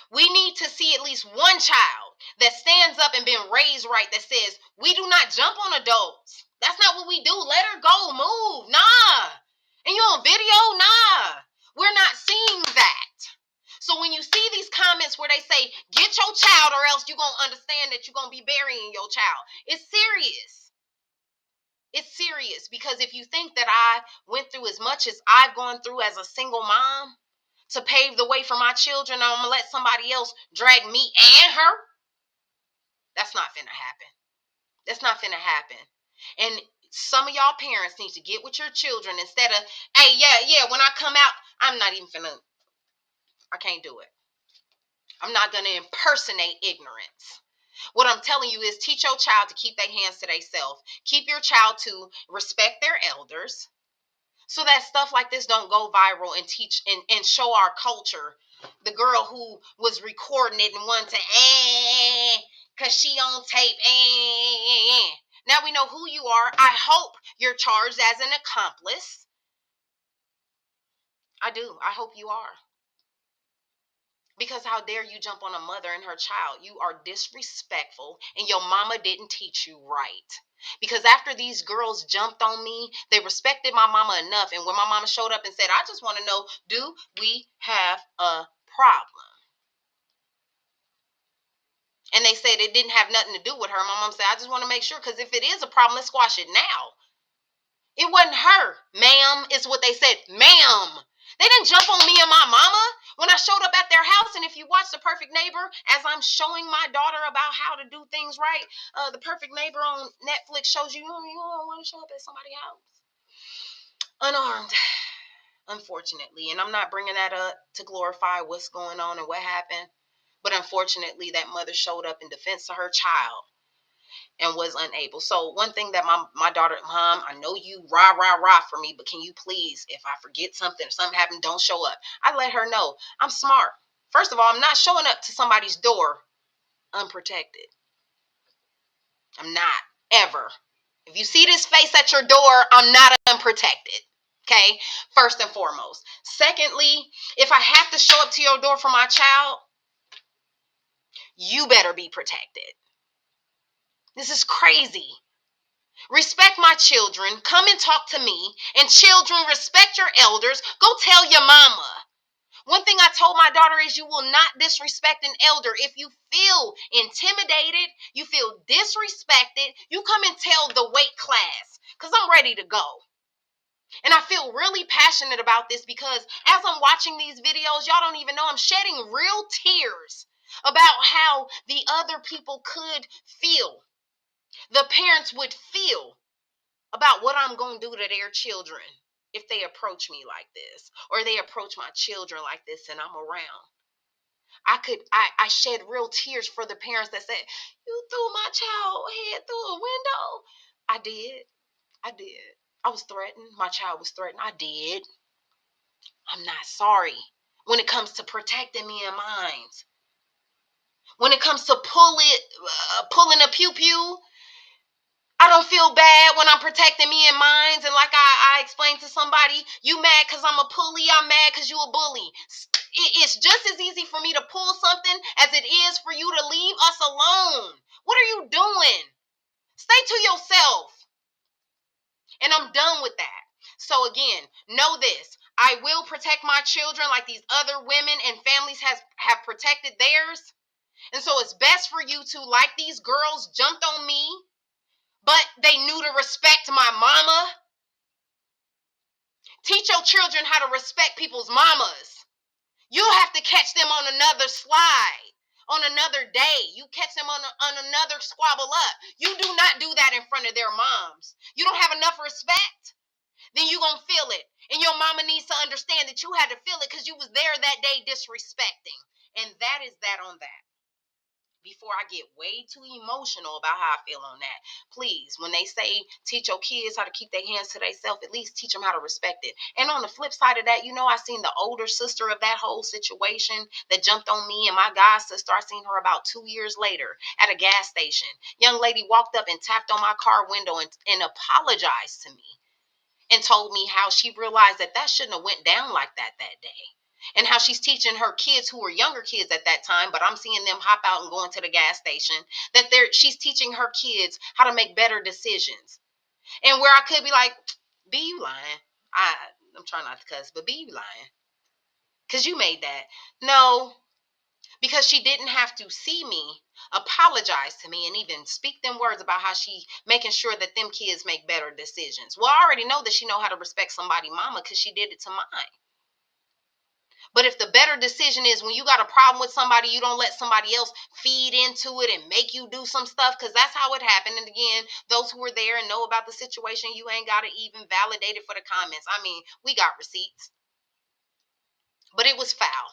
We need to see at least one child that stands up and been raised right that says, "We do not jump on adults. That's not what we do. Let her go, move." Nah. And you on video? Nah. We're not seeing that. So when you see these comments where they say, "Get your child or else you're going to understand that you're going to be burying your child," it's serious. It's serious because if you think that I went through as much as I've gone through as a single mom to pave the way for my children, I'm going to let somebody else drag me and her. That's not finna happen. That's not finna happen. And some of y'all parents need to get with your children instead of, "Hey, yeah, when I come out, I'm not even finna, I can't do it. I'm not going to impersonate ignorance." What I'm telling you is teach your child to keep their hands to themselves. Keep your child to respect their elders so that stuff like this don't go viral and teach and show our culture. The girl who was recording it and wanted to, because she on tape, Now we know who you are. I hope you're charged as an accomplice. I do. I hope you are. Because how dare you jump on a mother and her child? You are disrespectful, and your mama didn't teach you right. Because after these girls jumped on me, they respected my mama enough. And when my mama showed up and said, "I just want to know, do we have a problem?" And they said it didn't have nothing to do with her. My mom said, "I just want to make sure, because if it is a problem, let's squash it now." It wasn't her, "Ma'am," is what they said. "Ma'am." They didn't jump on me and my mama when I showed up at their house. And if you watch The Perfect Neighbor, as I'm showing my daughter about how to do things right, The Perfect Neighbor on Netflix shows you, you don't want to show up at somebody's house unarmed, unfortunately. And I'm not bringing that up to glorify what's going on and what happened. But unfortunately, that mother showed up in defense of her child and was unable. So one thing that my daughter, "Mom, I know you rah for me, but can you please, if I forget something or something happened, don't show up." I let her know I'm smart. First of all, I'm not showing up to somebody's door unprotected. I'm not, ever. If you see this face at your door, I'm not unprotected. Okay, first and foremost. Secondly, if I have to show up to your door for my child, you better be protected. This is crazy. Respect my children. Come and talk to me. And children, respect your elders. Go tell your mama. One thing I told my daughter is you will not disrespect an elder. If you feel intimidated, you feel disrespected, you come and tell the weight class because I'm ready to go. And I feel really passionate about this because as I'm watching these videos, y'all don't even know I'm shedding real tears about how the other people could feel. The parents would feel about what I'm going to do to their children if they approach me like this or they approach my children like this and I'm around. I shed real tears for the parents that said, you threw my child head through a window. I did. I was threatened. My child was threatened. I did. I'm not sorry when it comes to protecting me and mine. When it comes to pulling a pew-pew, I don't feel bad when I'm protecting me and mines. And like I explained to somebody, you mad because I'm a bully, I'm mad because you a bully. It's just as easy for me to pull something as it is for you to leave us alone. What are you doing? Stay to yourself. And I'm done with that. So again, know this. I will protect my children like these other women and families have protected theirs. And so it's best for you to, like these girls jumped on me, but they knew to respect my mama. Teach your children how to respect people's mamas. You have to catch them on another slide, on another day. You catch them on another squabble up. You do not do that in front of their moms. You don't have enough respect, then you're going to feel it. And your mama needs to understand that you had to feel it because you was there that day disrespecting. And that is that on that. Before I get way too emotional about how I feel on that, please, when they say teach your kids how to keep their hands to themselves, at least teach them how to respect it. And on the flip side of that, I seen the older sister of that whole situation that jumped on me and my god sister. I seen her about 2 years later at a gas station. Young lady walked up and tapped on my car window and apologized to me and told me how she realized that shouldn't have went down like that day. And how she's teaching her kids who were younger kids at that time, but I'm seeing them hop out and going to the gas station, that she's teaching her kids how to make better decisions. And where I could be like, B, you lying. I'm trying not to cuss, but B, you lying. Because you made that. No, because she didn't have to see me apologize to me and even speak them words about how she making sure that them kids make better decisions. Well, I already know that she know how to respect somebody mama because she did it to mine. But if the better decision is when you got a problem with somebody, you don't let somebody else feed into it and make you do some stuff, because that's how it happened. And again, those who were there and know about the situation, you ain't got to even validate it for the comments. I mean, we got receipts. But it was foul.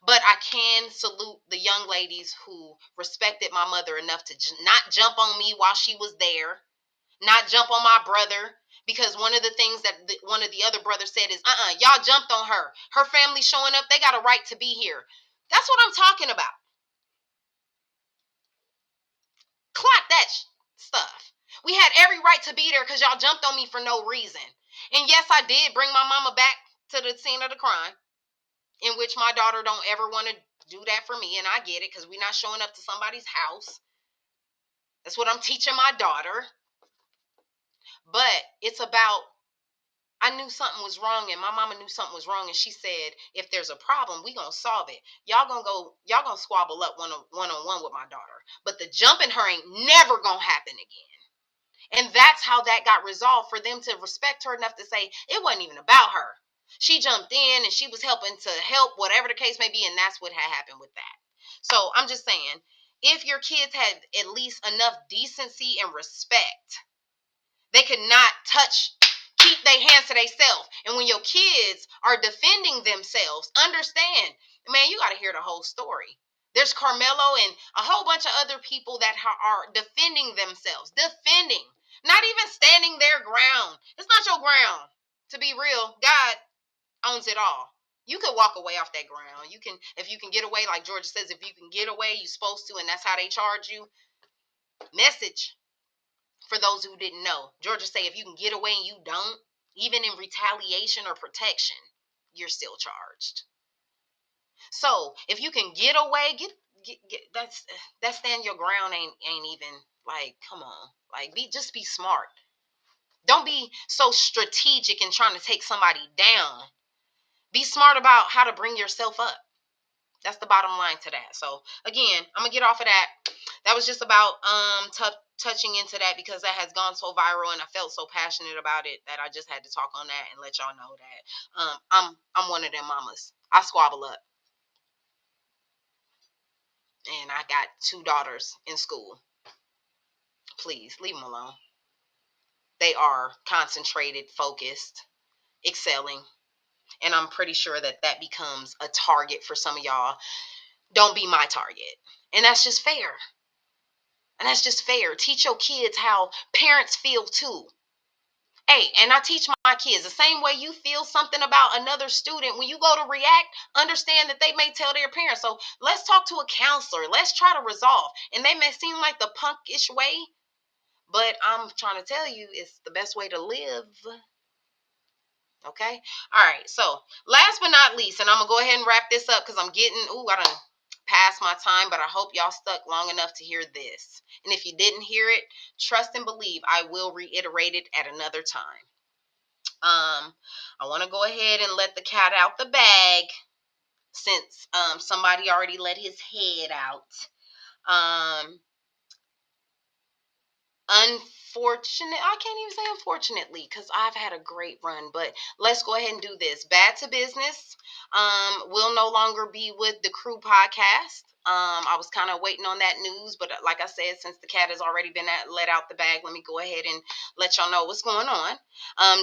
But I can salute the young ladies who respected my mother enough to not jump on me while she was there, not jump on my brother. Because one of the things that one of the other brothers said is, y'all jumped on her. Her family showing up, they got a right to be here. That's what I'm talking about. Clock that stuff. We had every right to be there because y'all jumped on me for no reason. And yes, I did bring my mama back to the scene of the crime, in which my daughter don't ever want to do that for me. And I get it because we're not showing up to somebody's house. That's what I'm teaching my daughter. But it's about, I knew something was wrong and my mama knew something was wrong. And she said, if there's a problem, we going to solve it. Y'all going to squabble up one-on-one with my daughter. But the jumping her ain't never going to happen again. And that's how that got resolved, for them to respect her enough to say it wasn't even about her. She jumped in and she was helping to help, whatever the case may be. And that's what had happened with that. So I'm just saying, if your kids had at least enough decency and respect, they could not keep their hands to themselves. And when your kids are defending themselves, understand, man, you got to hear the whole story. There's Carmelo and a whole bunch of other people that are defending themselves, not even standing their ground. It's not your ground. To be real, God owns it all. You can walk away off that ground. You can, if you can get away, like Georgia says, if you can get away, you're supposed to, and that's how they charge you. Message for those who didn't know. Georgia say if you can get away and you don't, even in retaliation or protection, you're still charged. So if you can get away, get that's stand your ground ain't even Like, come on. Like, just be smart. Don't be so strategic in trying to take somebody down. Be smart about how to bring yourself up. That's the bottom line to that. So again, I'm gonna get off of that. That was just about touching into that because that has gone so viral and I felt so passionate about it that I just had to talk on that and let y'all know that I'm one of them mamas. I squabble up, and I got 2 daughters in school. Please leave them alone. They are concentrated, focused, excelling, and I'm pretty sure that that becomes a target for some of y'all. Don't be my target, and that's just fair. And that's just fair. Teach your kids how parents feel too. Hey, and I teach my kids the same way you feel something about another student. When you go to react, understand that they may tell their parents. So let's talk to a counselor. Let's try to resolve. And they may seem like the punkish way, but I'm trying to tell you it's the best way to live. Okay? All right. So last but not least, and I'm going to go ahead and wrap this up because I'm getting, I done past my time, but I hope y'all stuck long enough to hear this. And if you didn't hear it, trust and believe I will reiterate it at another time. I want to go ahead and let the cat out the bag since somebody already let his head out. I can't even say unfortunately because I've had a great run, but let's go ahead and do this. Bad to Business will no longer be with the Crew podcast. I was kind of waiting on that news, but like I said, since the cat has already been let out the bag, let me go ahead and let y'all know what's going on.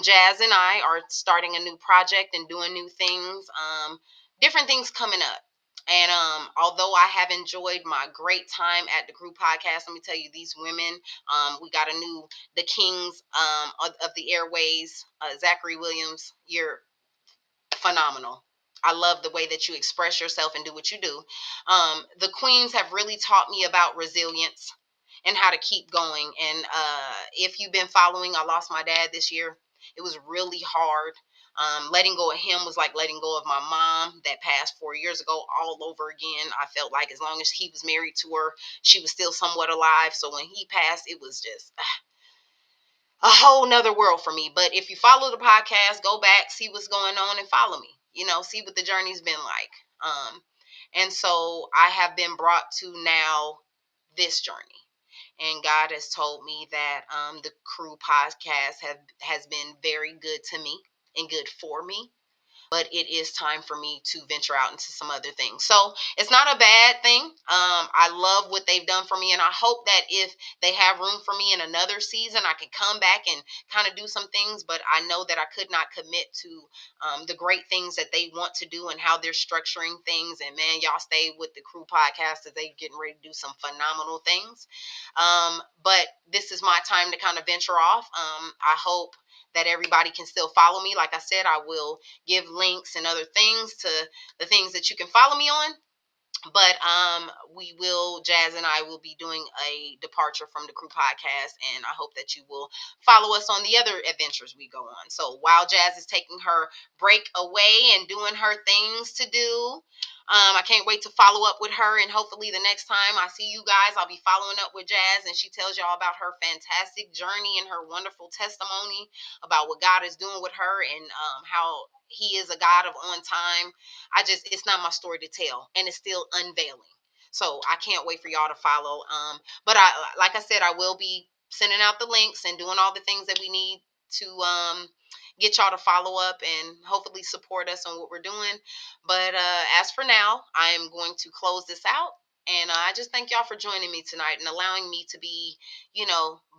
Jazz and I are starting a new project and doing new things, different things coming up. And although I have enjoyed my great time at the Crew podcast, let me tell you, these women, we got the kings of the airways, Zachary Williams. You're phenomenal. I love the way that you express yourself and do what you do. The queens have really taught me about resilience and how to keep going. And if you've been following, I lost my dad this year. It was really hard. Letting go of him was like letting go of my mom that passed 4 years ago all over again. I felt like as long as he was married to her, she was still somewhat alive. So when he passed, it was just a whole nother world for me. But if you follow the podcast, go back, see what's going on and follow me, see what the journey's been like. And so I have been brought to now this journey. And God has told me that the Crew podcast has been very good to me and good for me. But it is time for me to venture out into some other things. So it's not a bad thing. I love what they've done for me, and I hope that if they have room for me in another season, I can come back and kind of do some things. But I know that I could not commit to the great things that they want to do and how they're structuring things. And man, y'all stay with the Crew podcast as they getting ready to do some phenomenal things. But this is my time to kind of venture off. I hope that everybody can still follow me. Like I said, I will give links and other things to the things that you can follow me on. But Jazz and I will be doing a departure from the Crew podcast, and I hope that you will follow us on the other adventures we go on. So while Jazz is taking her break away and doing her things to do, I can't wait to follow up with her, and hopefully the next time I see you guys, I'll be following up with Jazz, and she tells y'all about her fantastic journey and her wonderful testimony about what God is doing with her and how He is a God of on time. It's not my story to tell, and it's still unveiling. So I can't wait for y'all to follow. But like I said, I will be sending out the links and doing all the things that we need to get y'all to follow up and hopefully support us on what we're doing. But as for now, I am going to close this out. And I just thank y'all for joining me tonight and allowing me to be,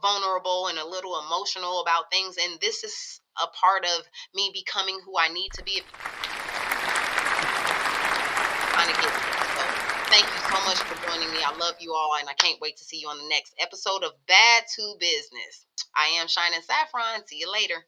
vulnerable and a little emotional about things. And this is a part of me becoming who I need to be. Trying to get there. So thank you so much for joining me. I love you all, and I can't wait to see you on the next episode of Bad to Business. I am Shynen Saffron. See you later.